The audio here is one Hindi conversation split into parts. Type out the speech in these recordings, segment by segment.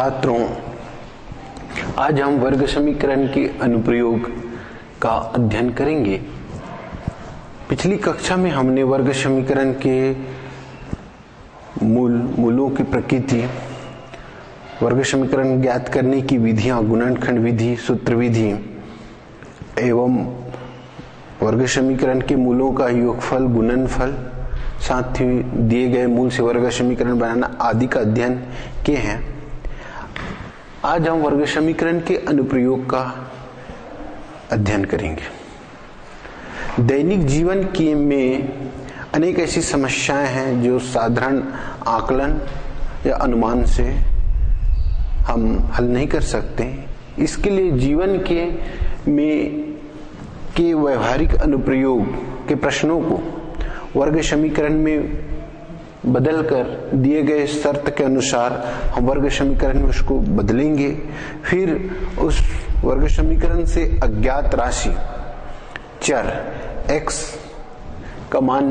छात्रों, आज हम वर्ग समीकरण के अनुप्रयोग का अध्ययन करेंगे। पिछली कक्षा में हमने वर्ग समीकरण के मूलों की प्रकृति, वर्ग समीकरण ज्ञात करने की विधियां, गुणनखंड विधि, सूत्र विधि एवं वर्ग समीकरण के मूलों का योगफल, गुणनफल, साथ ही दिए गए मूल से वर्ग समीकरण बनाना आदि का अध्ययन किए हैं। आज हम वर्ग समीकरण के अनुप्रयोग का अध्ययन करेंगे। दैनिक जीवन के में अनेक ऐसी समस्याएं हैं जो साधारण आकलन या अनुमान से हम हल नहीं कर सकते। इसके लिए जीवन के व्यवहारिक अनुप्रयोग के प्रश्नों को वर्ग समीकरण में बदलकर दिए गए शर्त के अनुसार हम वर्ग समीकरण में उसको बदलेंगे। फिर उस वर्ग समीकरण से अज्ञात राशि चर x का मान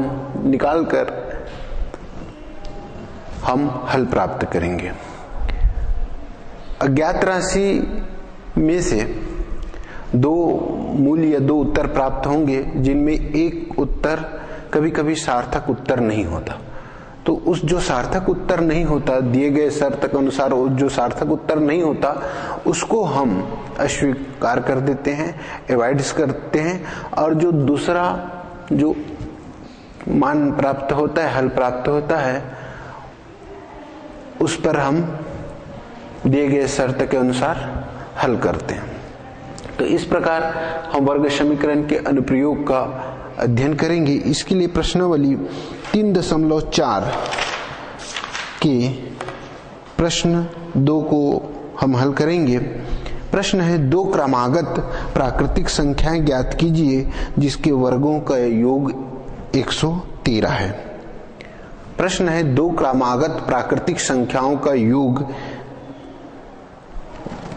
निकालकर हम हल प्राप्त करेंगे। अज्ञात राशि में से दो मूल या दो उत्तर प्राप्त होंगे, जिनमें एक उत्तर कभी कभी सार्थक उत्तर नहीं होता। तो उस जो सार्थक उत्तर नहीं होता, दिए गए शर्त के अनुसार जो सार्थक उत्तर नहीं होता, उसको हम अस्वीकार कर देते हैं, अवॉइड करते हैं, और जो दूसरा जो मान प्राप्त होता है, हल प्राप्त होता है, उस पर हम दिए गए शर्त के अनुसार हल करते हैं। तो इस प्रकार हम वर्ग समीकरण के अनुप्रयोग का अध्ययन करेंगे। इसके लिए प्रश्नावली 3.4 के प्रश्न 2 को हम हल करेंगे। प्रश्न है, दो क्रमागत प्राकृतिक संख्याएं ज्ञात कीजिए जिसके वर्गों का योग 113 है। प्रश्न है, दो क्रमागत प्राकृतिक संख्याओं का योग,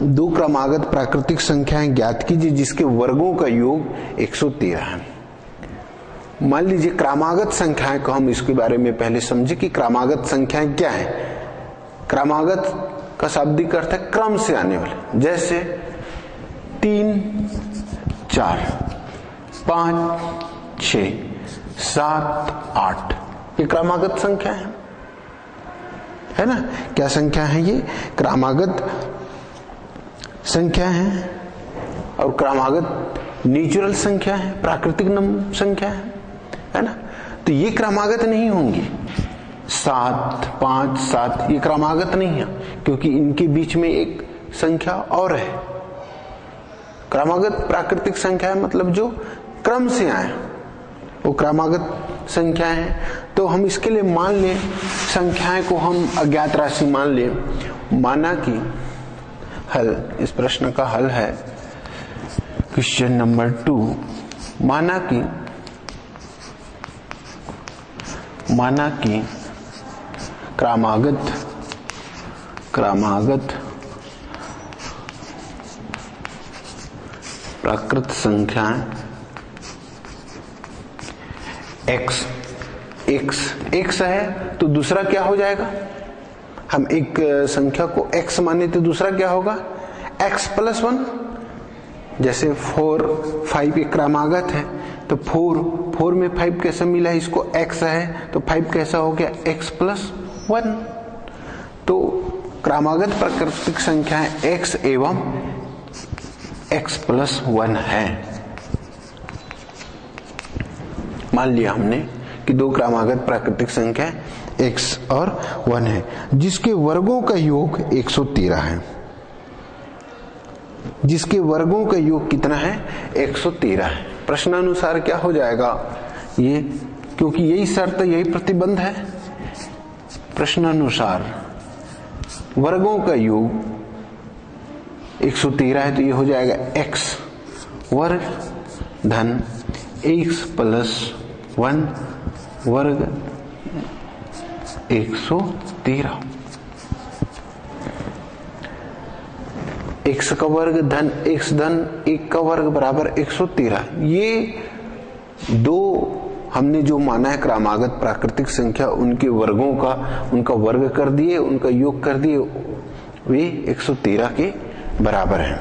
दो क्रमागत प्राकृतिक संख्याएं ज्ञात कीजिए जिसके वर्गों का योग 113 है। मान लीजिए क्रमागत संख्याएं को हम इसके बारे में पहले समझे कि क्रमागत संख्याएं क्या है। क्रमागत का शाब्दिक अर्थ है क्रम से आने वाले, जैसे 3, 4, 5, 6, 7, 8, ये क्रमागत संख्या है ना। क्या संख्या है? ये क्रमागत संख्या है, और क्रमागत नेचुरल संख्या है, प्राकृतिक संख्या है ना। तो ये क्रमागत नहीं होंगी। 7, 5, 7 ये क्रमागत नहीं है, क्योंकि इनके बीच में एक संख्या और है। क्रमागत प्राकृतिक संख्या है मतलब जो क्रम से आए, वो क्रमागत संख्या है। तो हम इसके लिए मान लें, संख्याएं को हम अज्ञात राशि मान लें। माना कि हल, इस प्रश्न का हल है क्वेश्चन नंबर 2। माना कि क्रमागत प्राकृत संख्याएं x है, तो दूसरा क्या हो जाएगा? हम एक संख्या को x माने तो दूसरा क्या होगा? x+1। जैसे 4, 5 एक क्रमागत है, तो 4 में 5 कैसा मिला? इसको x है, तो 5 कैसा हो गया? x+1। तो क्रमागत प्राकृतिक संख्याएं x एवं x+1 है। मान लिया हमने कि दो क्रमागत प्राकृतिक संख्याएं x और 1 है, जिसके वर्गों का योग 113 है। जिसके वर्गों का योग कितना है? 113 है। प्रश्नानुसार क्या हो जाएगा ये? क्योंकि यही शर्त, यही प्रतिबंध है। प्रश्नानुसार वर्गों का योग 113 है, तो ये हो जाएगा x वर्ग धन x+1 वर्ग 113। x का वर्ग धन x धन 1 का वर्ग बराबर 113। ये दो हमने जो माना है क्रमागत प्राकृतिक संख्या, उनके वर्गों का, उनका वर्ग कर दिए, उनका योग कर दिए, वे 113 के बराबर हैं।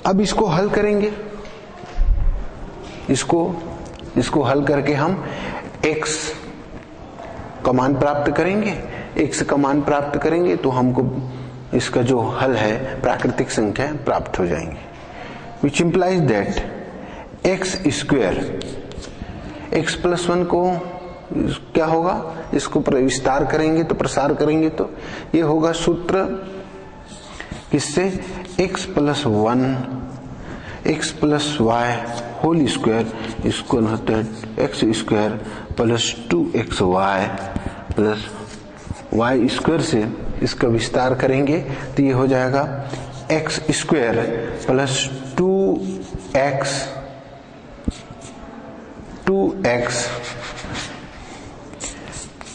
अब इसको हल करेंगे, इसको हल करके हम x का मान प्राप्त करेंगे। x का मान प्राप्त करेंगे तो हमको इसका जो हल है प्राकृतिक संख्या प्राप्त हो जाएंगे। Which implies that x square, x plus 1 को क्या होगा, इसको विस्तार करेंगे तो प्रसार करेंगे तो ये होगा सूत्र किससे, x plus 1 x plus Y whole square equal होता है X square plus 2xy plus Y square से इसका विस्तार करेंगे तो ये हो जाएगा X square plus 2x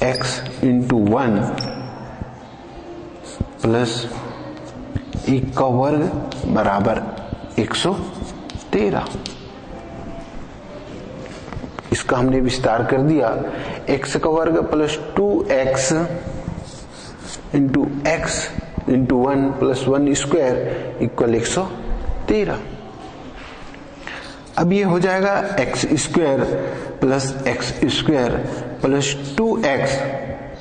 x into 1 plus 1 का वर्ग बराबर 113। इसका हमने विस्तार कर दिया, x का वर्ग plus 2x into x into 1 plus 1 square equal 113। अब ये हो जाएगा x square plus x square plus 2x,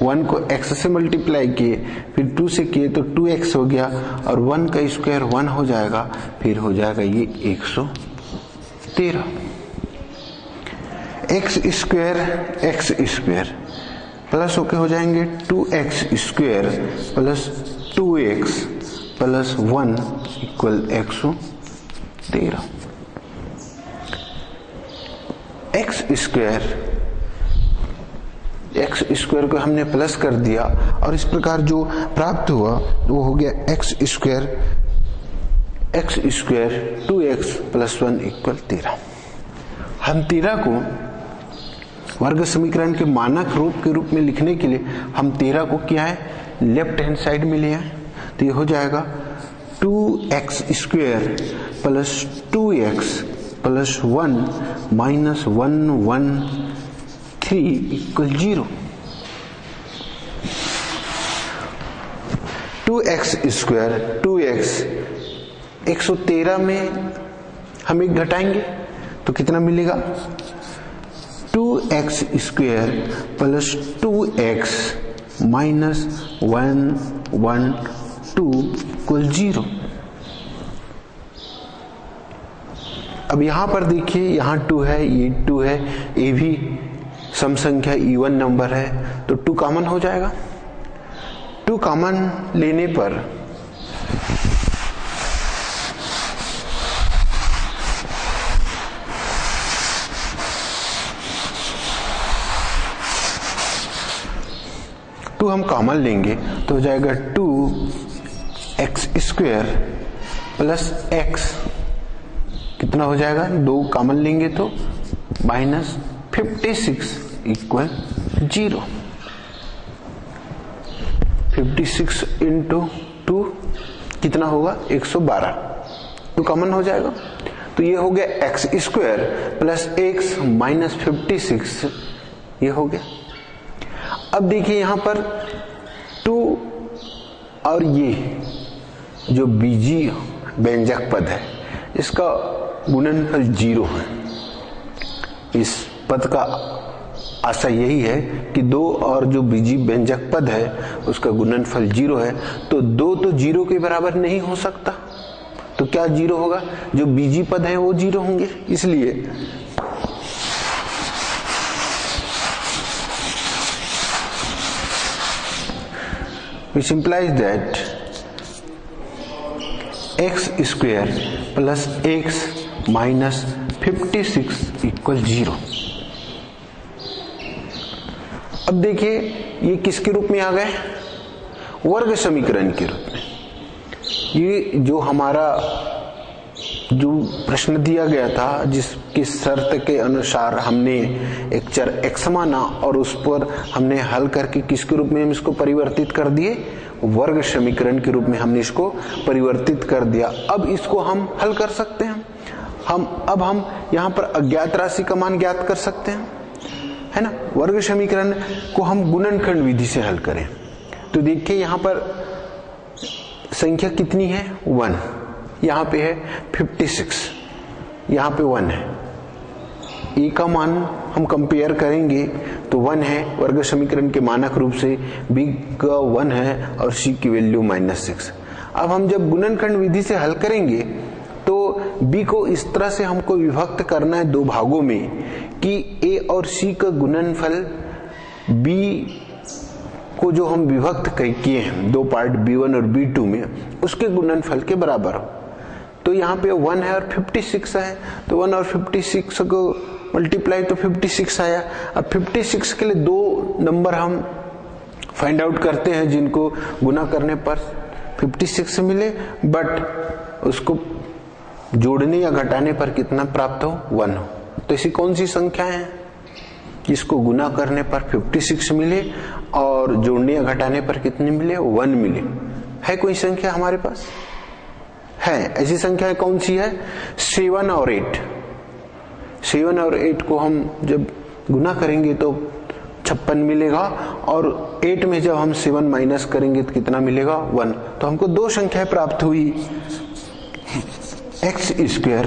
1 को x से मल्टीप्लाई किए फिर 2 से किए तो 2x हो गया और 1 का स्क्वायर 1 हो जाएगा, फिर हो जाएगा ये 113। एक्स स्क्वायर प्लस होके हो जाएंगे 2x square plus 2x plus 1 equal 113। X square को हमने प्लस कर दिया और इस प्रकार जो प्राप्त हुआ वो हो गया x square 2x plus 1 equal 13। हम 13 को वर्ग समीकरण के मानक रूप के रूप में लिखने के लिए हम 13 को क्या है लेफ्ट हैंड साइड में लिया है, तो ये हो जाएगा 2x square plus 2x plus 1 minus 113 equal 0। 2x square 2x 113 में हम एक घटाएंगे तो कितना मिलेगा 2x square plus 2x minus 112 equal 0। अब यहां पर देखिए यहां 2 है, ये 2 है, ये भी सम संख्या इवन नंबर है तो 2 कॉमन हो जाएगा। 2 कॉमन लेने पर हम कॉमन लेंगे तो हो जाएगा 2x स्क्वायर प्लस x कितना हो जाएगा, 2 कॉमन लेंगे तो माइनस 56 इक्वल 0। 56 इंटू 2 कितना होगा 112, तो कॉमन हो जाएगा तो ये हो गया x square plus x minus 56, ये हो गया। अब देखिए यहां पर 2 और ये जो बीजी व्यंजक पद है इसका गुणनफल 0 है। इस पद का आशय यही है कि 2 और जो बीजी व्यंजक पद है उसका गुणनफल 0 है, तो 2 तो 0 के बराबर नहीं हो सकता, तो क्या 0 होगा, जो बीजी पद है वो 0 होंगे, इसलिए which implies that x square plus x minus 56 equal 0। अब देखिए ये किसके रूप में आ गए, वर्ग समीकरण के रूप में। ये जो हमारा जो प्रश्न दिया गया था जिसकी शर्त के अनुसार हमने एक चर x माना और उस पर हमने हल करके किसके रूप में हम इसको परिवर्तित कर दिए, वर्ग समीकरण के रूप में हमने इसको परिवर्तित कर दिया। अब इसको हम हल कर सकते हैं, अब हम यहाँ पर अज्ञात राशि का मान ज्ञात कर सकते हैं, है ना। वर्ग समीकरण को हम गुणनखंड विधि से हल करें तो देखिए यहाँ पर संख्या कितनी है 1, यहाँ पे है 56, यहाँ पे 1 है। ए का मान हम कंपेयर करेंगे तो 1 है वर्ग समीकरण के मानक रूप से, बी का 1 है और सी की वैल्यू -6। अब हम जब गुणनखंड विधि से हल करेंगे तो बी को इस तरह से हमको विभक्त करना है दो भागों में कि ए और सी का गुणनफल बी को जो हम विभक्त किए हैं दो पार्ट B1 और B2 में, उसके गुणनफल के बराबर हो। तो यहाँ पे 1 है और 56 है, तो 1 और 56 को मल्टीप्लाई तो 56 आया। अब 56 के लिए दो नंबर हम फाइंड आउट करते हैं जिनको गुना करने पर 56 मिले, बट उसको जोड़ने या घटाने पर कितना प्राप्त हो 1 हो। तो ऐसी कौन सी संख्या है जिसको गुना करने पर 56 मिले और जोड़ने या घटाने पर कितने मिले 1 मिले? है कोई संख्या हमारे पास? है। ऐसी संख्या कौन सी है? 7 और 8। 7 और 8 को हम जब गुना करेंगे तो 56 मिलेगा, और 8 में जब हम 7 माइनस करेंगे तो कितना मिलेगा 1। तो हमको दो संख्याएं प्राप्त हुई, x²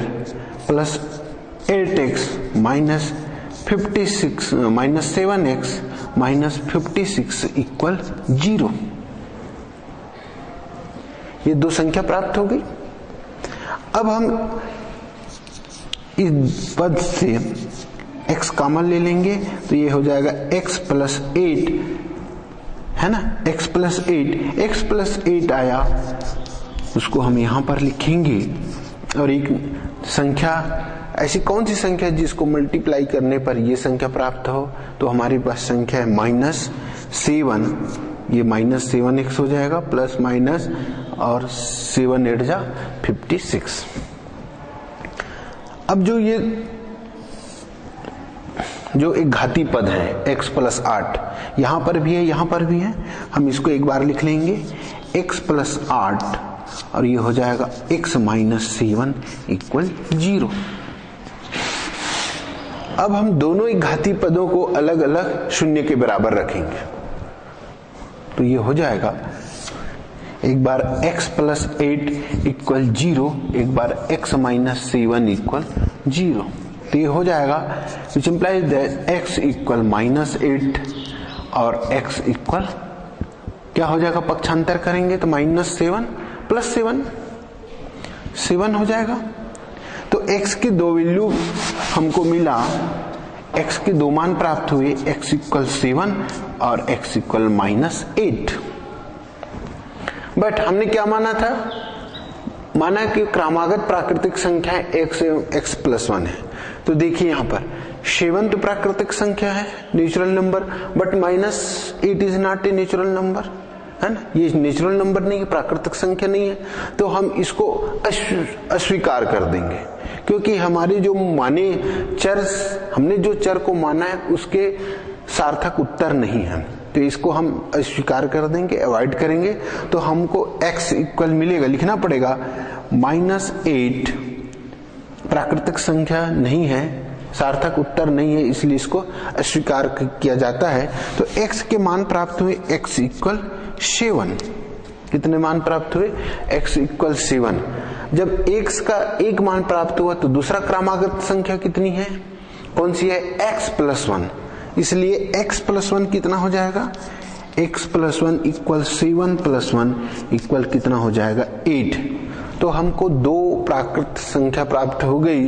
plus 8x minus 56 minus 7x minus 56 equal 0। ये दो संख्या प्राप्त हो गई। अब हम इस पद से x कॉमन ले लेंगे तो ये हो जाएगा x प्लस 8, है ना, x प्लस 8। x प्लस 8 आया, उसको हम यहां पर लिखेंगे, और एक संख्या, ऐसी कौन सी संख्या जिसको मल्टीप्लाई करने पर ये संख्या प्राप्त हो? तो हमारे पास संख्या है -7, ये -7x हो जाएगा, प्लस माइनस और 7 8 जा 56। अब जो एक घाती पद है x प्लस 8, यहां पर भी है यहां पर भी है, हम इसको एक बार लिख लेंगे x प्लस 8, और ये हो जाएगा x माइनस 7 इक्वल 0। अब हम दोनों ही घाती पदों को अलग अलग शून्य के बराबर रखेंगे, तो ये हो जाएगा एक बार x प्लस 8 इक्वल 0, एक बार x माइनस 7 इक्वल 0। तो ये हो जाएगा which implies that x equal -8 और x इक्वल क्या हो जाएगा, पक्षांतर करेंगे तो -7 प्लस 7 हो जाएगा। तो x की दो वैल्यू हमको मिला, x के दो मान प्राप्त हुए, x इक्वल 7 और x इक्वल -8। बट हमने क्या माना था? माना कि क्रमागत प्राकृतिक संख्या x प्लस 1 है। तो देखिए यहाँ पर 7 तो प्राकृतिक संख्या है, natural number, but -8 is not a natural number, है ना, ये नेचुरल नंबर नहीं है, प्राकृतिक संख्या नहीं है। तो हम इसको अस्वीकार कर देंगे, क्योंकि हमारे जो माने चर, हमने जो चर को माना है उसके सार्थक उत्तर नहीं है, तो इसको हम अस्वीकार कर देंगे, अवॉइड करेंगे। तो हमको x इक्वल मिलेगा, लिखना पड़ेगा -8 प्राकृतिक संख्या नहीं है, सार्थक उत्तर नहीं है, इसलिए इसको अस्वीकार किया जाता है। तो x के मान प्राप्त हुए x इक्वल 7। कितने मान प्राप्त हुए? x equal 7। जब x का एक मान प्राप्त हुआ तो दूसरा क्रमागत संख्या कितनी है, कौन सी है? x plus 1। इसलिए x प्लस 1 कितना हो जाएगा? x plus 1 equal 7 plus 1 equal कितना हो जाएगा? 8। तो हमको दो प्राकृत संख्या प्राप्त हो गई,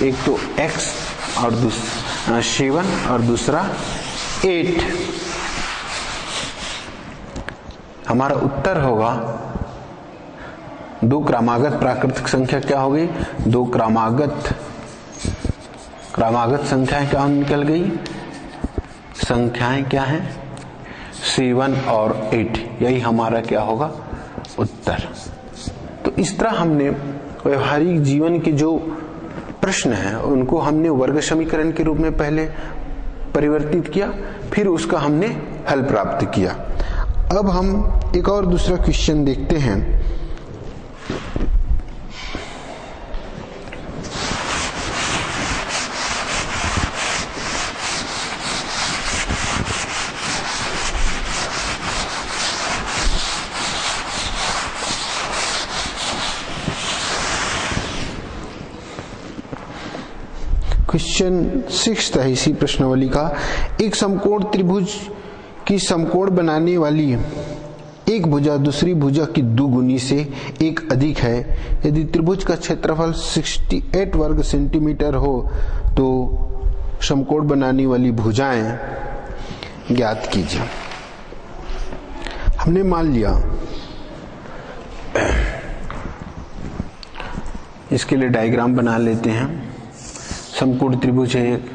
एक तो x और दूसरा 7 और दूसरा 8। हमारा उत्तर होगा दो क्रमागत प्राकृतिक संख्या क्या हो गई? दो क्रमागत संख्याएं क्या निकल गई? संख्याएं क्या हैं? 7 और 8। यही हमारा क्या होगा? उत्तर। तो इस तरह हमने व्यवहारिक जीवन के जो प्रश्न हैं उनको हमने वर्ग समीकरण के रूप में पहले परिवर्तित किया, फिर उसका हमने हल प्राप्त किया। अब हम एक और दूसरा क्वेश्चन देखते हैं। क्वेश्चन 6 है इसी प्रश्नावली का। एक समकोण त्रिभुज की समकोण बनाने वाली एक भुजा दूसरी भुजा की दुगुनी से एक अधिक है। यदि त्रिभुज का क्षेत्रफल 68 वर्ग सेंटीमीटर हो तो समकोण बनाने वाली भुजाएं ज्ञात कीजिए। हमने मान लिया, इसके लिए डायग्राम बना लेते हैं। समकोण त्रिभुज है एक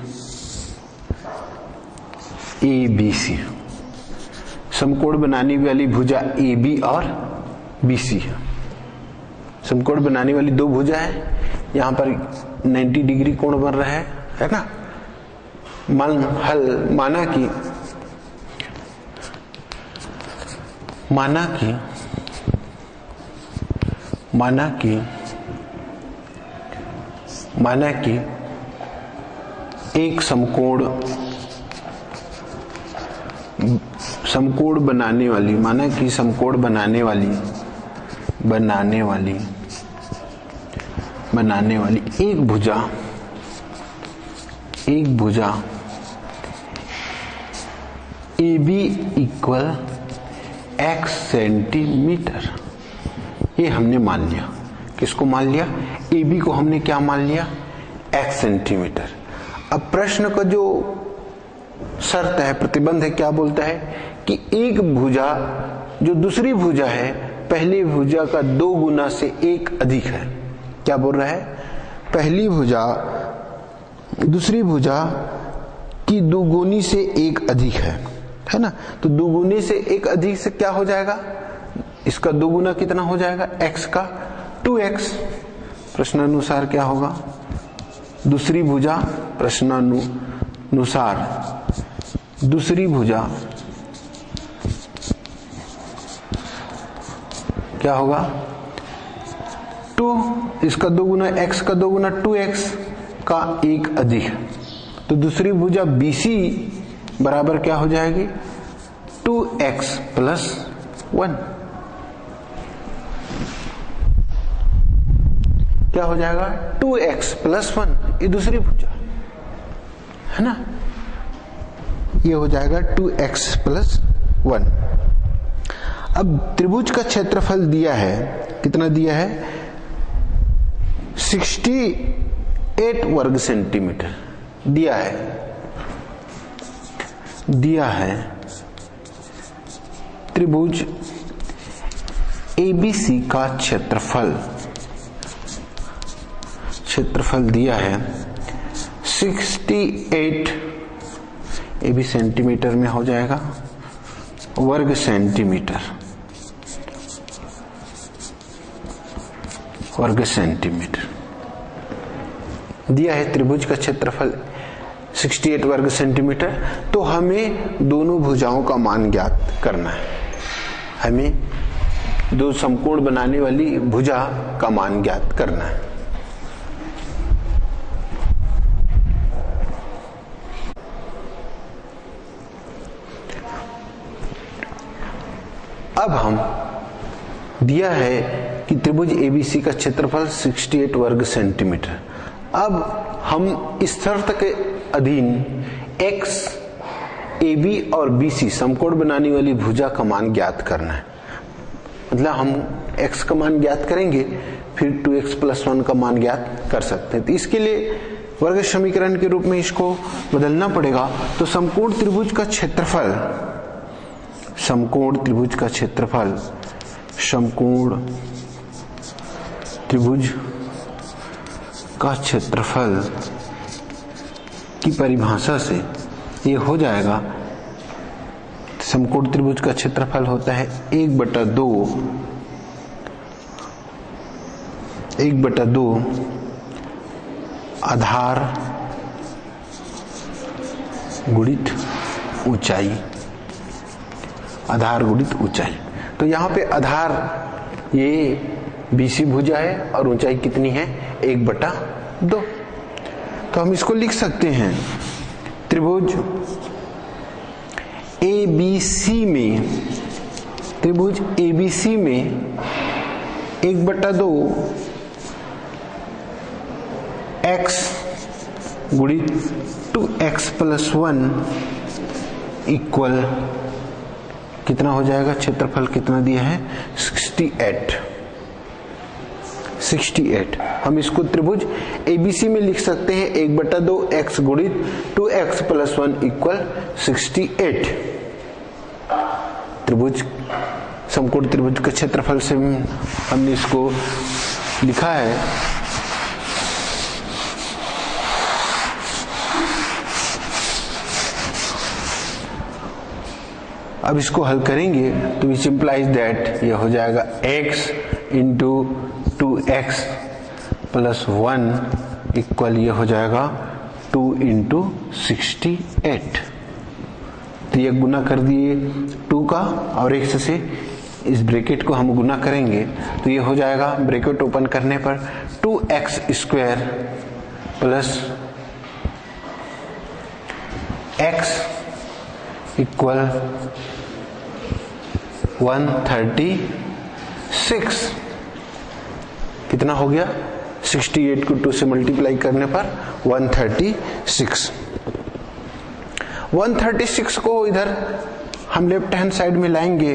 ABC, समकोण बनाने वाली भुजा AB और BC है। समकोण बनाने वाली दो भुजा है, यहां पर 90 डिग्री कोण बन रहा है ना। माना कि एक समकोण बनाने वाली एक भुजा AB इक्वल x सेंटीमीटर, ये हमने मान लिया। किसको मान लिया? AB को हमने क्या मान लिया? x centimetre. अब प्रश्न का जो शर्त है, प्रतिबंध है, क्या बोलता है कि एक भुजा जो दूसरी भुजा है पहली भुजा का 2 गुना से 1 अधिक है। क्या बोल रहा है? पहली भुजा दूसरी भुजा की दुगुनी से 1 अधिक है ना। तो दुगुनी से 1 अधिक से क्या हो जाएगा? इसका दोगुना कितना हो जाएगा? x का 2x। प्रश्नानुसार क्या होगा? दूसरी भुजा, प्रश्नानुसार दूसरी भुजा क्या होगा? 2, इसका दोगुना x का दोगुना 2x का 1 अधिक। तो दूसरी भुजा BC बराबर क्या हो जाएगी? 2x plus 1। क्या हो जाएगा? 2x प्लस 1, ये दूसरी भुजा है ना। ये हो जाएगा 2x प्लस 1। अब त्रिभुज का क्षेत्रफल दिया है, कितना दिया है? 68 वर्ग सेंटीमीटर दिया है। त्रिभुज ABC का क्षेत्रफल दिया है 68, AB सेंटीमीटर में हो जाएगा, वर्ग सेंटीमीटर दिया है। त्रिभुज का क्षेत्रफल 68 वर्ग सेंटीमीटर। तो हमें दोनों भुजाओं का मान ज्ञात करना है। हमें दो समकोण बनाने वाली भुजा का मान ज्ञात करना है। अब हम दिया है कि त्रिभुज ABC का क्षेत्रफल 68 वर्ग सेंटीमीटर। अब हम इस शर्त के अधीन x, AB और BC समकोण बनाने वाली भुजा का मान ज्ञात करना है। मतलब हम x का मान ज्ञात करेंगे, फिर 2x प्लस 1 का मान ज्ञात कर सकते हैं। तो इसके लिए वर्ग समीकरण के रूप में इसको बदलना पड़ेगा। तो समकोण त्रिभुज का क्षेत्रफल की परिभाषा से ये हो जाएगा। समकोण त्रिभुज का क्षेत्रफल होता है 1/2 आधार गुणित ऊंचाई। तो यहाँ पे आधार ये BC भुजा है और ऊंचाई कितनी है? 1/2। तो हम इसको लिख सकते हैं, त्रिभुज ABC में 1/2 x गुणित 2x प्लस 1 इक्वल कितना हो जाएगा, क्षेत्रफल कितना दिया है 68। हम इसको त्रिभुज ABC में लिख सकते हैं 1/2 x गुणित 2x प्लस 1 इक्वल 68। त्रिभुज समकोण त्रिभुज के क्षेत्रफल से हमने इसको लिखा है। अब इसको हल करेंगे तो विच इम्प्लाइज दैट ये हो जाएगा x into 2x plus 1 equal ये हो जाएगा 2 इंटू 68। तो ये गुना कर दिए 2 का और x से इस ब्रैकेट को हम गुना करेंगे तो ये हो जाएगा ब्रैकेट ओपन करने पर 2x square plus x equal 136। कितना हो गया, 68 को 2 से मल्टीप्लाई करने पर 136। 136 को इधर हम लेफ्ट हैंड साइड में लाएंगे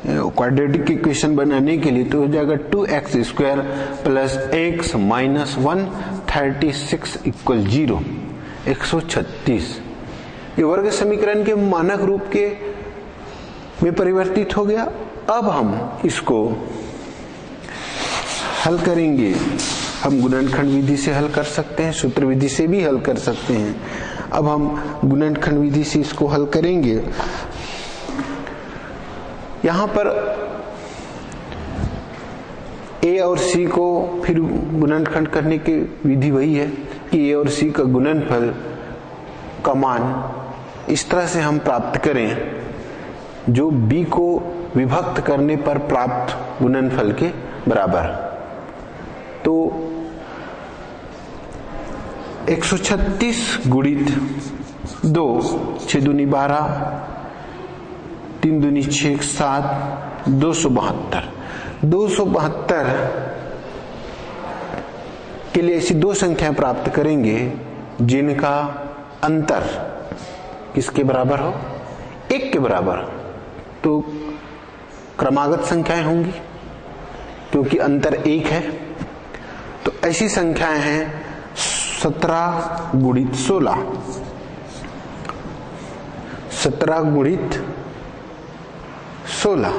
क्वाड्रेटिक इक्वेशन बनाने के लिए, तो हो जाएगा 2x square plus x minus 136 equal 0, 136। ये वर्ग समीकरण के मानक रूप के में परिवर्तित हो गया। अब हम इसको हल करेंगे। हम गुणनखंड विधि से हल कर सकते हैं, सूत्र विधि से भी हल कर सकते हैं। अब हम गुणनखंड विधि से इसको हल करेंगे। यहां पर a और c को फिर गुणनखंड करने की विधि वही है कि a और c का गुणनफल का मान इस तरह से हम प्राप्त करें जो b को विभक्त करने पर प्राप्त गुणनफल के बराबर। तो 136 गुणित 2, 6 दूनी 12, 3 दूनी 6, 7, 272। 272 के लिए ऐसी दो संख्याएं प्राप्त करेंगे जिनका अंतर किसके बराबर हो, 1 के बराबर। तो क्रमागत संख्याएं होंगी क्योंकि अंतर 1 है। तो ऐसी संख्याएं हैं 17 गुणित 16, 17 गुणित 16,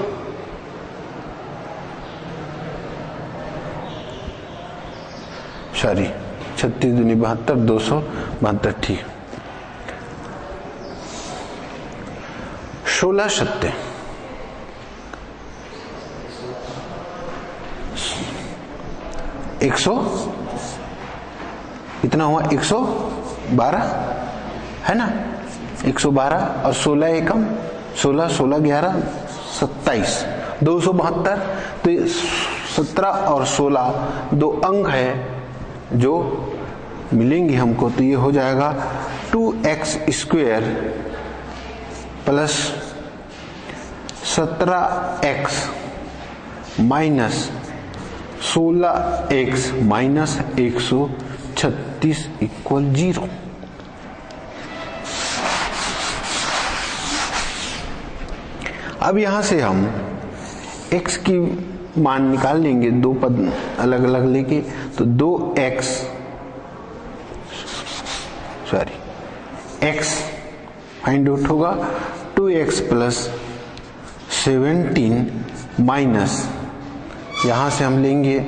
सॉरी 36 दूनी 72, 272, ठीक। 16 सत्ते 100, इतना हुआ 112 है ना, 112 और 16 एकम 16, 16, 11, 27, 272। तो 17 और 16 दो अंक है जो मिलेंगे हमको। तो ये हो जाएगा 2x square plus 17x minus 16x minus 136 equal 0। अब यहां से हम x की मान निकाल लेंगे, दो पद अलग अलग लेके। तो 2x x फाइंड आउट होगा 2x प्लस 17 माइनस, यहां से हम लेंगे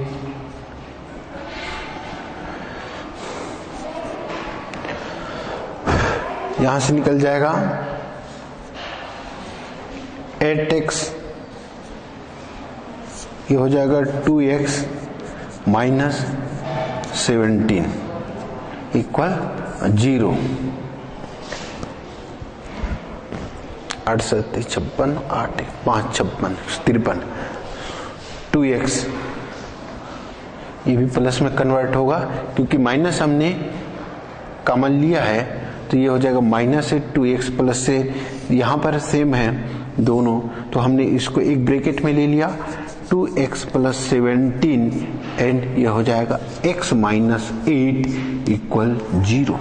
यहां से निकल जाएगा 8x, ये हो जाएगा 2x माइनस 17 इक्वल 0। 8 7 56, 8 5 56 53। 2x ये भी प्लस में कन्वर्ट होगा क्योंकि माइनस हमने कॉमन लिया है, तो ये हो जाएगा माइनस है 2x प्लस से, यहाँ पर सेम है दोनों, तो हमने इसको एक ब्रैकेट में ले लिया। 2x प्लस 17 एंड यह हो जाएगा x माइनस 8 इक्वल 0।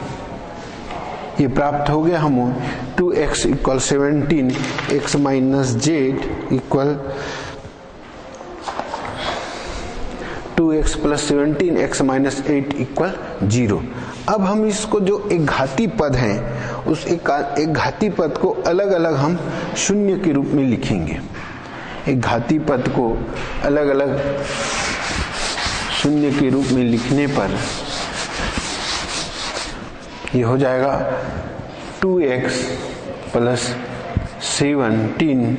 ये प्राप्त हो गया हमें 2x equal 17, x minus Z equal 2x plus 17, x minus 8 equal 0। अब हम इसको जो एक घाती पद है उस एक घाती पद को अलग अलग हम शून्य के रूप में लिखेंगे। एक घाती पद को अलग अलग शून्य के रूप में लिखने पर ये हो जाएगा 2x plus 17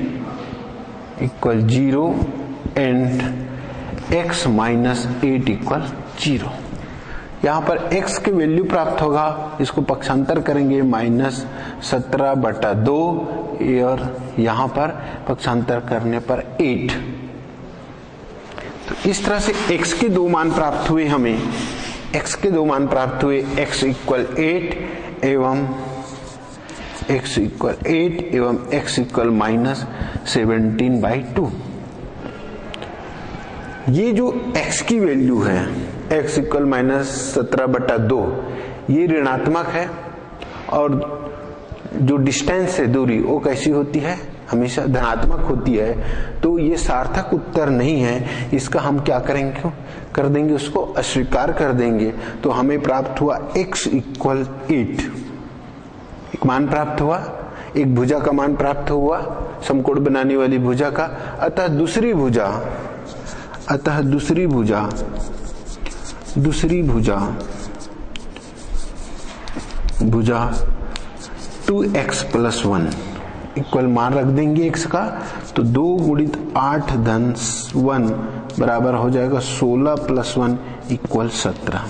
equal 0 and x minus 8 equal 0। यहाँ पर x की वैल्यू प्राप्त होगा, इसको पक्षांतर करेंगे -17/2 और यहाँ पर पक्षांतर करने पर 8। तो इस तरह से x के दो मान प्राप्त हुए हमें, x के दो मान प्राप्त हुए, x इक्वल 8 एवं x इक्वल -17/2। ये जो x की वैल्यू है x इक्वल -17/2 ये ऋणात्मक है और जो डिस्टेंस है दूरी वो कैसी होती है, हमेशा धनात्मक होती है। तो ये सार्थक उत्तर नहीं है, इसका हम क्या करेंगे, कर देंगे, उसको अस्वीकार कर देंगे। तो हमें प्राप्त हुआ x इक्वल 8, एक मान प्राप्त हुआ, एक भुजा का मान प्राप्त हुआ, समकोण बनाने वाली भुजा का। अतः दूसरी भुजा 2x प्लस 1 इक्वल मान रख देंगे x का, तो 2 गुणित 8 धन 1 बराबर हो जाएगा 16 प्लस 1 इक्वल 17।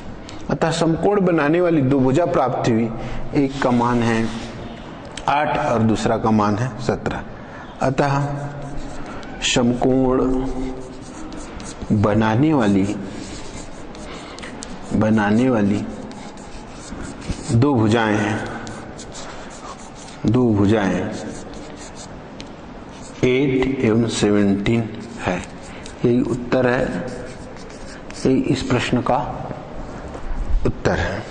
अतः समकोण बनाने वाली दो भुजा प्राप्त हुई, एक का मान है 8 और दूसरा का मान है 17। अतः समकोण बनाने वाली दो भुजाएं 8 एवं 17 है। यही उत्तर है, यही इस प्रश्न का उत्तर है।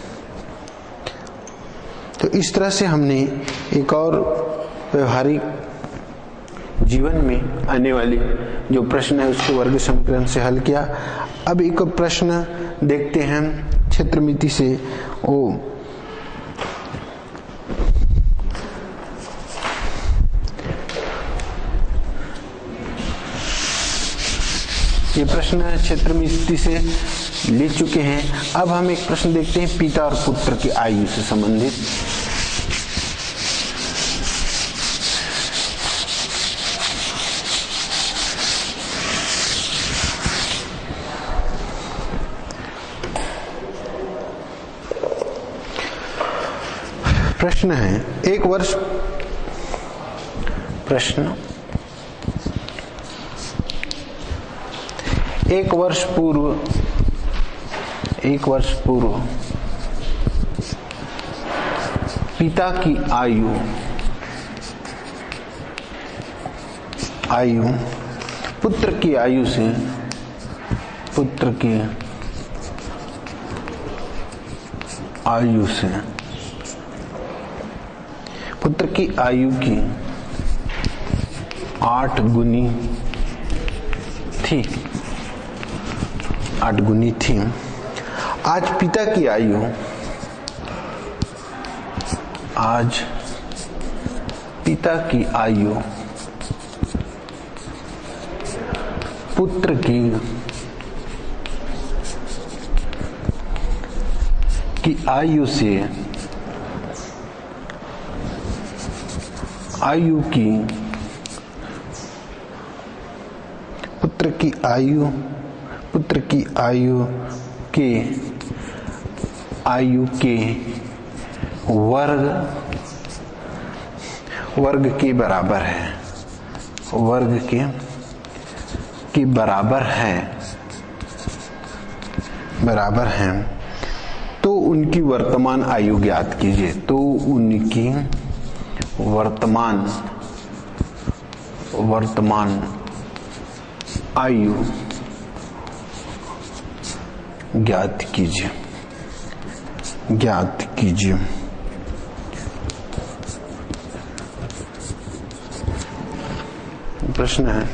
तो इस तरह से हमने एक और व्यवहारिक जीवन में आने वाली जो प्रश्न है उसको वर्ग समीकरण से हल किया। अब एक प्रश्न देखते हैं क्षेत्रमिति से। ये प्रश्न क्षेत्रमिति से ले चुके हैं। अब हम एक प्रश्न देखते हैं पिता और पुत्र की आयु से संबंधित। प्रश्न है, एक वर्ष पूर्व पिता की आयु पुत्र की आयु से पुत्र की आयु की 8 गुनी थी। आज पिता की आयु पुत्र की आयु से पुत्र की आयु के वर्ग के बराबर है। तो उनकी वर्तमान आयु ज्ञात कीजिए। तो उनकी वर्तमान आयु ज्ञात कीजिए। ज्ञात कीजिए। प्रश्न है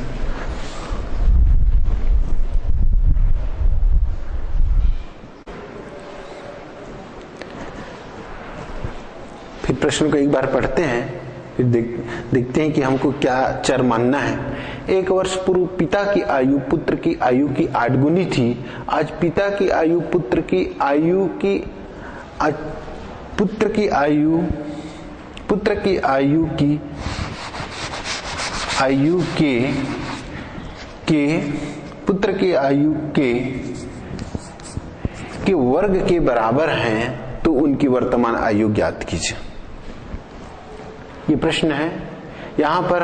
फिर प्रश्न को एक बार पढ़ते हैं, फिर देखते हैं कि हमको क्या चर मानना है। 1 वर्ष पूर्व पिता की आयु पुत्र की आयु की 8 गुनी थी। आज पिता की आयु पुत्र की आयु की पुत्र की आयु की आयु के पुत्र की आयु के वर्ग के बराबर हैं, तो उनकी वर्तमान आयु ज्ञात कीजिए। ये प्रश्न है। यहां पर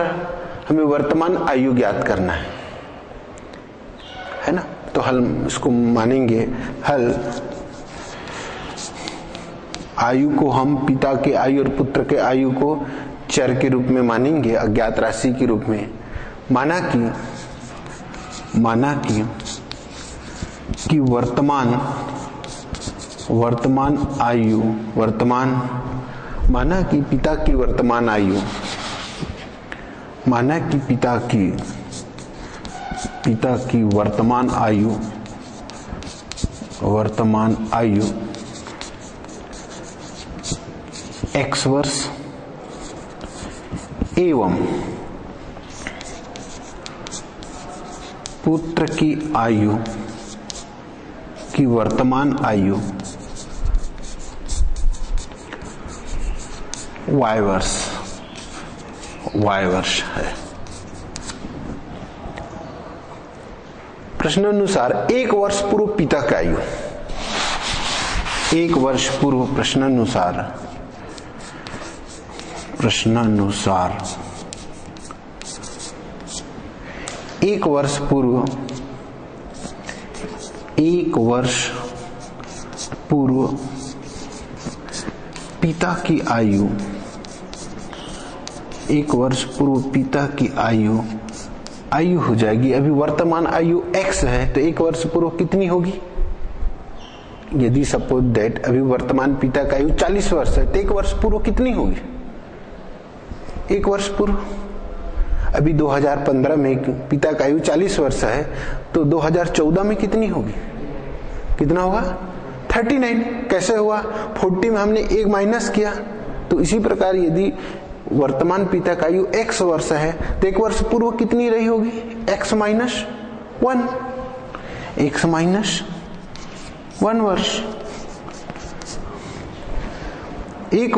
हमें वर्तमान आयु ज्ञात करना है ना। तो हल इसको मानेंगे हल। आयु को हम पिता के आयु और पुत्र के आयु को चर के रूप में मानेंगे, अज्ञात राशि के रूप में। माना कि वर्तमान आयु माना कि पिता की वर्तमान आयु वर्तमान आयु x वर्ष एवं पुत्र की आयु की वर्तमान आयु y वर्ष है। प्रश्नानुसार 1 वर्ष पूर्व पिता की आयु, 1 वर्ष पूर्व प्रश्नानुसार 1 वर्ष पूर्व पिता की आयु, 1 वर्ष पूर्व पिता की आयु हो जाएगी। अभी वर्तमान आयु x है, तो 1 वर्ष पूर्व कितनी होगी? यदि सपोज दैट अभी वर्तमान पिता का आयु 40 वर्ष है, तो 1 वर्ष पूर्व कितनी होगी? 1 वर्ष पूर्व अभी 2015 में पिता का आयु 40 वर्ष है, तो 2014 में कितनी होगी? कितना होगा? 39। कैसे हुआ? 40 में हमने 1 माइनस किया। तो इसी प्रकार यदि वर्तमान पिता का आयु x वर्ष है, तो 1 वर्ष पूर्व कितनी रही होगी? x माइनस 1, x माइनस 1 वर्ष। 1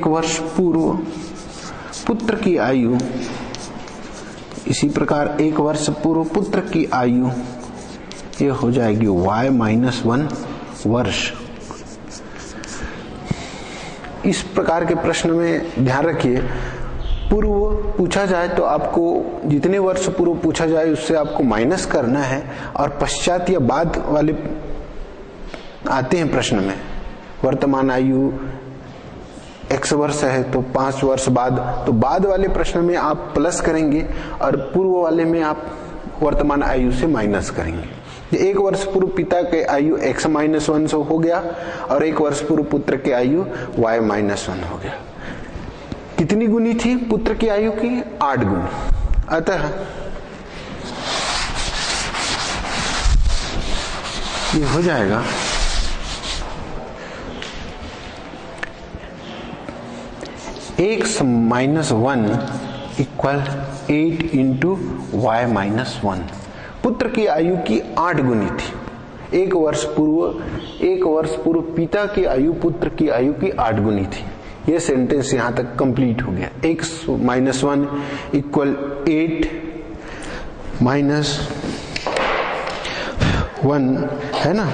वर्ष पूर्व पुत्र की आयु, इसी प्रकार 1 वर्ष पूर्व पुत्र की आयु ये हो जाएगी y माइनस 1 वर्ष। इस प्रकार के प्रश्न में ध्यान रखिए, पूर्व पूछा जाए तो आपको जितने वर्ष पूर्व पूछा जाए उससे आपको माइनस करना है, और पश्चात या बाद वाले आते हैं प्रश्न में। वर्तमान आयु x वर्ष है तो 5 वर्ष बाद, तो बाद वाले प्रश्न में आप प्लस करेंगे और पूर्व वाले में आप वर्तमान आयु से माइनस करेंगे। 1 वर्ष पूर्व पिता के आयु x माइनस 1 हो गया, और 1 वर्ष पूर्व पुत्र के आयु y माइनस 1 हो गया। कितनी गुनी थी पुत्र की आयु की? 8 गुनी। अतः ये हो जाएगा x minus 1 equal 8 into y minus 1। पुत्र की आयु की 8 गुनी थी। 1 वर्ष पूर्व पिता की आयु पुत्र की आयु की 8 गुनी थी। यह सेंटेंस यहां तक कंप्लीट हो गया। x माइनस 1 इक्वल 8 माइनस 1 है ना।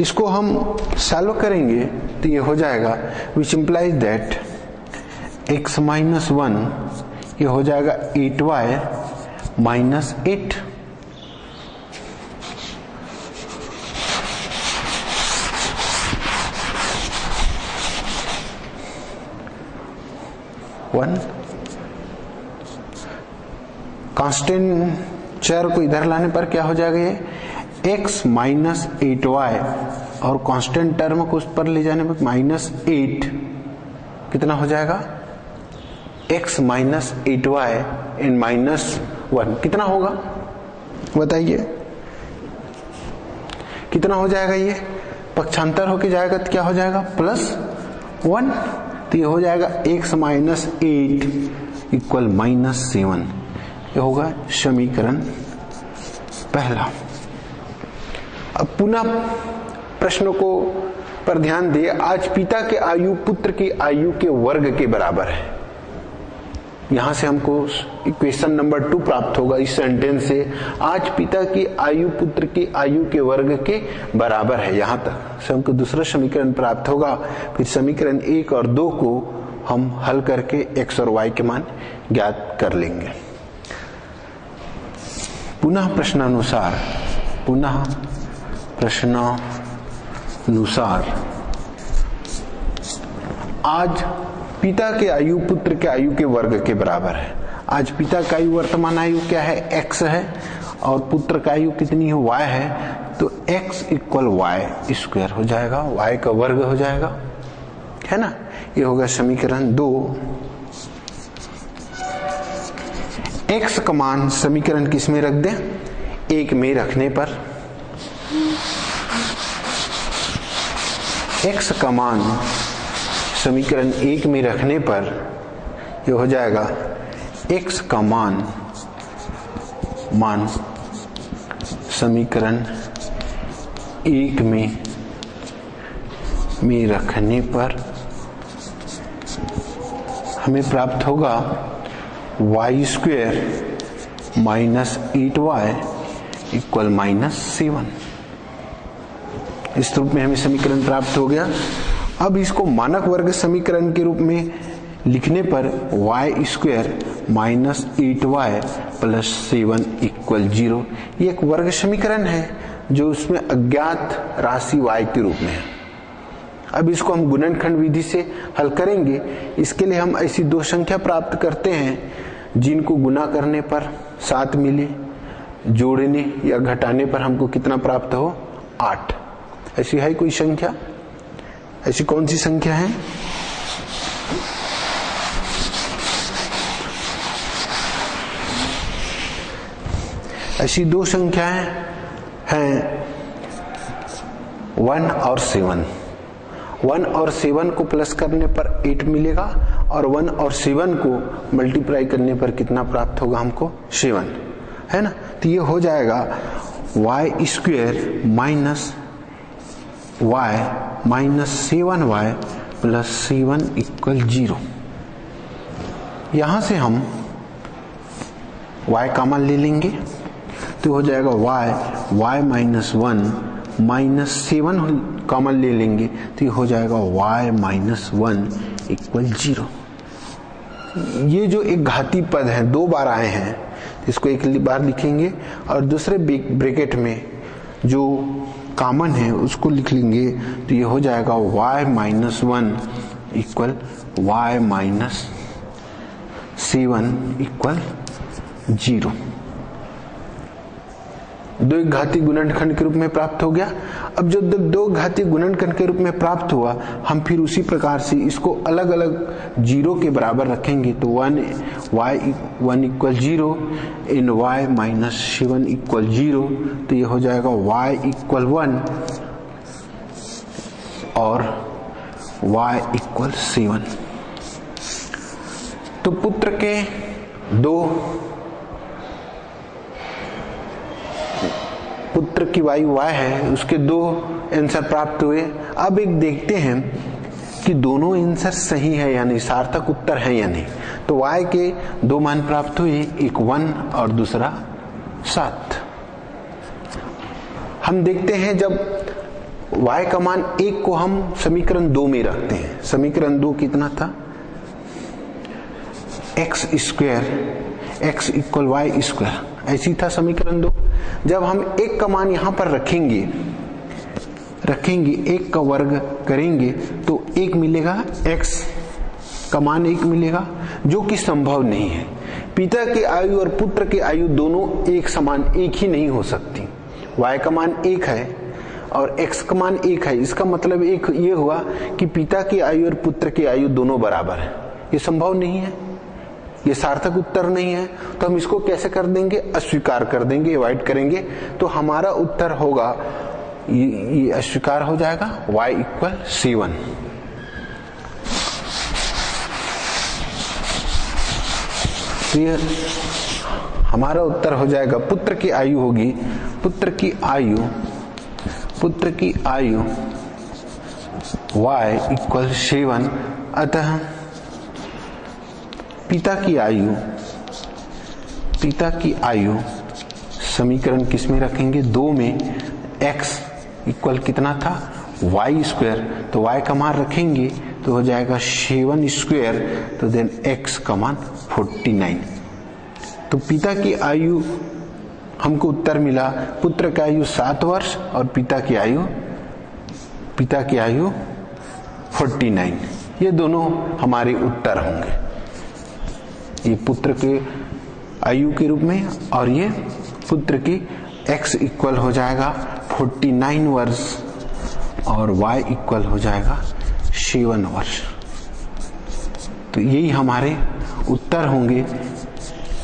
इसको हम सॉल्व करेंगे तो ये हो जाएगा, which implies that x minus 1 ये हो जाएगा 8y माइनस 8। 1। कांस्टेंट चर को इधर लाने पर क्या हो जाएगा, ये x माइनस 8y, और कांस्टेंट टर्म को उस पर ले जाने पर -8 कितना हो जाएगा, x माइनस 8y इन -1 कितना होगा बताइए, कितना हो जाएगा, ये पक्षांतर होके जाएगा तो क्या हो जाएगा +1, तो ये हो जाएगा x माइनस 8 इक्वल -7। ये होगा समीकरण पहला। अब पुनः प्रश्नों को पर ध्यान दिए। आज पिता के आयु पुत्र की आयु के वर्ग के बराबर है। यहां से हमको इक्वेशन नंबर 2 प्राप्त होगा इस सेंटेंस से। आज पिता की आयु पुत्र की आयु के वर्ग के बराबर है। यहां तक से हमको दूसरा समीकरण प्राप्त होगा। फिर समीकरण 1 और 2 को हम हल करके x और y के मान ज्ञात कर लेंगे। पुनः प्रश्नानुसार आज पिता के आयु पुत्र के आयु के वर्ग के बराबर है। आज पिता का आयु वर्तमान आयु क्या है, x है, और पुत्र का आयु कितनी है, y है, तो x इक्वल y स्क्वायर हो जाएगा, y का वर्ग हो जाएगा, है ना। ये होगा समीकरण 2। x का मान समीकरण किस में रख दें, 1 में रखने पर x का मान समीकरण 1 में रखने पर ये हो जाएगा x का मान समीकरण 1 में रखने पर हमें प्राप्त होगा y square minus 8y equal -7। इस रूप में हमें समीकरण प्राप्त हो गया। अब इसको मानक वर्ग समीकरण के रूप में लिखने पर y square minus 8y plus 7 equal 0। ये एक वर्ग समीकरण है जो उसमें अज्ञात राशि y के रूप में है। अब इसको हम गुणनखंड विधि से हल करेंगे। इसके लिए हम ऐसी 2 संख्या प्राप्त करते हैं जिनको गुणा करने पर 7 मिले, जोड़ने या घटाने पर हमको कितना प्राप्त हो, 8। ऐसी है कोई संख्या, ऐसी कौन सी संख्या है, ऐसी 2 संख्याएं हैं 1 और 7। 1 और 7 को प्लस करने पर 8 मिलेगा, और 1 और 7 को मल्टीप्लाई करने पर कितना प्राप्त होगा हमको, 7, है ना। तो ये हो जाएगा y square minus y minus 7y plus 7 equal 0। यहां से हम y का मान ले लेंगे तो हो जाएगा y माइनस 1 माइनस 7 कॉमन ले लेंगे तो ये हो जाएगा y माइनस 1 इक्वल 0। ये जो एक घाती पद है 2 बार आए हैं, इसको एक बार लिखेंगे और दूसरे ब्रैकेट में जो कॉमन है उसको लिख लेंगे तो ये हो जाएगा y minus 1 equal y minus 7 equal 0। 2 घाती गुणनखंड के रूप में प्राप्त हो गया। अब जब 2 घाती गुणनखंड के रूप में प्राप्त हुआ, हम फिर उसी प्रकार से इसको अलग अलग 0 के बराबर रखेंगे तो 1 इक्वल 0 इन y माइनस 7 इक्वल 0, तो ये हो जाएगा y इक्वल 1 और y इक्वल 7। तो पुत्र के 2 पुत्र की वायु y है, उसके 2 आंसर प्राप्त हुए। अब एक देखते हैं कि दोनों आंसर सही है या नहीं, सार्थक उत्तर है या नहीं। तो y के 2 मान प्राप्त हुए, एक 1 और दूसरा 7। हम देखते हैं जब y का मान 1 को हम समीकरण 2 में रखते हैं। समीकरण 2 कितना था, x square x equal y square, ऐसी था समीकरण 2। जब हम 1 का मान यहां पर रखेंगे 1 का वर्ग करेंगे तो 1 मिलेगा, x का मान 1 मिलेगा, जो कि संभव नहीं है। पिता की आयु और पुत्र की आयु दोनों एक समान एक ही नहीं हो सकती। y का मान 1 है और x का मान 1 है, इसका मतलब एक ये हुआ कि पिता की आयु और पुत्र की आयु दोनों बराबर है। ये संभव नहीं है, ये सार्थक उत्तर नहीं है। तो हम इसको कैसे कर देंगे? अस्वीकार कर देंगे, अवॉइड करेंगे। तो हमारा उत्तर होगा, ये अस्वीकार हो जाएगा, y इक्वल C1। तो ये हमारा उत्तर हो जाएगा, पुत्र की आयु होगी, पुत्र की आयु y इक्वल C1। अतः पिता की आयु समीकरण किस में रखेंगे? 2 में x इक्वल कितना था? y square. तो y का मान रखेंगे तो हो जाएगा 7 स्क्वायर, तो देन x का मान 49। तो पिता की आयु हमको उत्तर मिला, पुत्र की आयु 7 वर्ष और पिता की आयु 49। ये दोनों हमारे उत्तर होंगे, ये पुत्र के आयु के रूप में और ये पुत्र की x इक्वल हो जाएगा 49 वर्ष और y इक्वल हो जाएगा 7 वर्ष। तो यही हमारे उत्तर होंगे।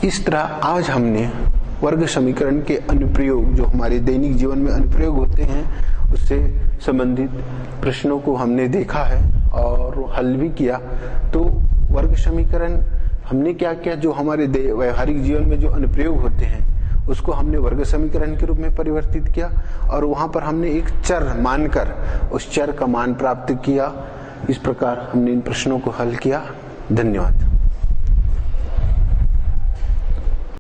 इस तरह आज हमने वर्ग समीकरण के अनुप्रयोग, जो हमारे दैनिक जीवन में अनुप्रयोग होते हैं, उससे संबंधित प्रश्नों को हमने देखा है और हल भी किया। तो वर्ग समीकरण हमने क्या किया, जो हमारे व्यवहारिक जीवन में जो अनुप्रयोग होते हैं उसको हमने वर्ग समीकरण के रूप में परिवर्तित किया और वहां पर हमने एक चर मानकर उस चर का मान प्राप्त किया। इस प्रकार हमने इन प्रश्नों को हल किया। धन्यवाद।